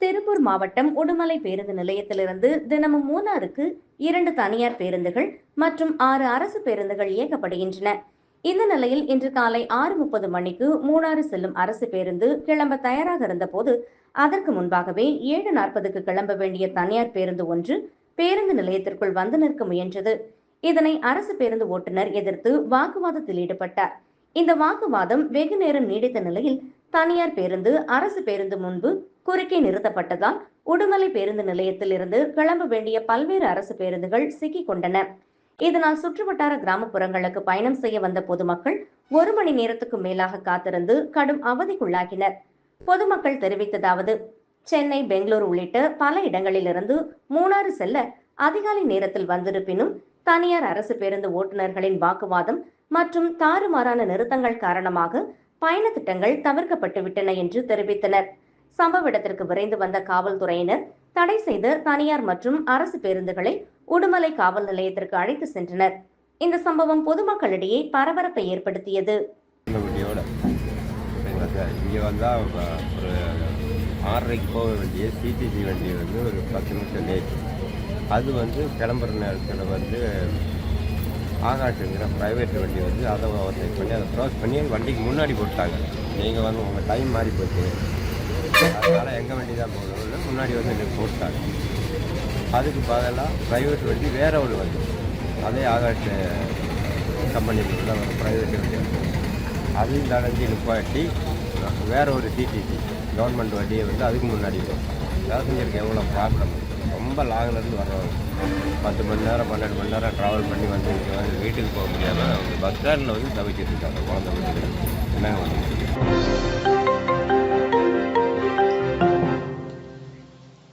திருப்பூர் மாவட்டம் உடுமலை பேருந்து நிலையத்திலிருந்து தினமும் மூணாருக்கு 2 தனியார் பேருந்துகள் மற்றும் 6 அரசு பேருந்துகள் இயக்கப்படுகின்றன. இந்த நிலையில் இன்று காலை 6:30 மணிக்கு மூணாறு செல்லும் அரசு பேருந்து கிளம்ப தயாராக இருந்தபோது அதற்கு முன்பாகவே 7:40க்கு கிளம்ப வேண்டிய தனியார் பேருந்து ஒன்று பேருந்து நிலையத்திற்குள் வந்து நிற்க முயன்றது. இதனை அரசு பேருந்து ஓட்டுநர் எதிர்த்து வாக்குவாதத்தில் ஈடுபட்டார். இந்த வாக்குவாதம் வெகு நேரம் நீடித்த நிலையில் தனியார் பேருந்து அரசு பேருந்து முன்பு குறுக்கே நிறுத்தப்பட்டதால் உடுமலை பேருந்து நிலையத்தில் இருந்து கிளம்ப வேண்டிய பல்வேறு அரசு பேருந்துகள் சிக்கிக் கொண்டன. இதனால் சுற்றுவட்டார கிராமப்புறங்களுக்கு பயணம் செய்ய வந்த பொதுமக்கள் 1 மணி நேரத்துக்கு மேலாக காத்திருந்து கடும் அவதிக்குள்ளாகினர். பொதுமக்கள் தெரிவித்ததாவது: சென்னை, பெங்களூரு உள்ளிட்ட பல இடங்களிலிருந்து மூணாறு செல்ல அதிகாலை நேரத்தில் வந்திருப்பினும் தனியார் அரசு பேருந்து ஓட்டுநர்களின் வாக்குவாதம் மற்றும் தாறுமாறான நிறுத்தங்கள் காரணமாக பயண திட்டங்கள் தவிர்க்கப்பட்டுவிட்டன என்று தெரிவித்தனர். சம்பவ இடத்திற்கு விரைந்து வந்த காவல்துறையினர் தடை செய்த தனியார் மற்றும் அரசு பேருந்துகளை உடுமலை காவல் நிலையத்திற்கு அழைத்து சென்றனர். இந்த சம்பவம் பொதுமக்களிடையே பரபரப்பை ஏற்படுத்தியது. இங்கே வந்தால் ஒரு 6:30க்கு போக வேண்டிய சிடிசி வண்டி ஒரு 10 நிமிஷம் லேட். அது கிளம்புற நேரத்தில் ஆகாட்டுங்கிற ப்ரைவேட் வண்டி அதை ஓவர்டேக் பண்ணி அதை க்ராஸ் பண்ணி வண்டிக்கு முன்னாடி போட்டாங்க. நீங்கள் உங்கள் டைம் மாறி போச்சு, அதனால் எங்கள் வண்டி தான் போகணும்னு முன்னாடி எனக்கு போட்டாங்க. அதுக்கு பதிலாக ப்ரைவேட் வண்டி வேற ஒரு வண்டி, அதே ஆகாட்டு கம்பெனியில் உள்ள ஒரு ப்ரைவேட் வண்டி அதையும் தடஞ்சி நிப்பாட்டி வேற ஒரு சிடிசி கவர்மெண்ட் வண்டியை அதுக்கு முன்னாடி போட்டாங்க. பேசஞ்சருக்கு எவ்வளோ ப்ராப்ளம். ரொம்ப லாங்கிலேருந்து வர்றவங்க 10 மணி நேரம் 12 மணி நேரம் ட்ராவல் பண்ணி வீட்டுக்கு போக முடியாமல் பஸ் ஸ்டாண்டில் தவிச்சிட்டு இருக்காங்க. குழந்தை வீட்டுக்கு என்னங்க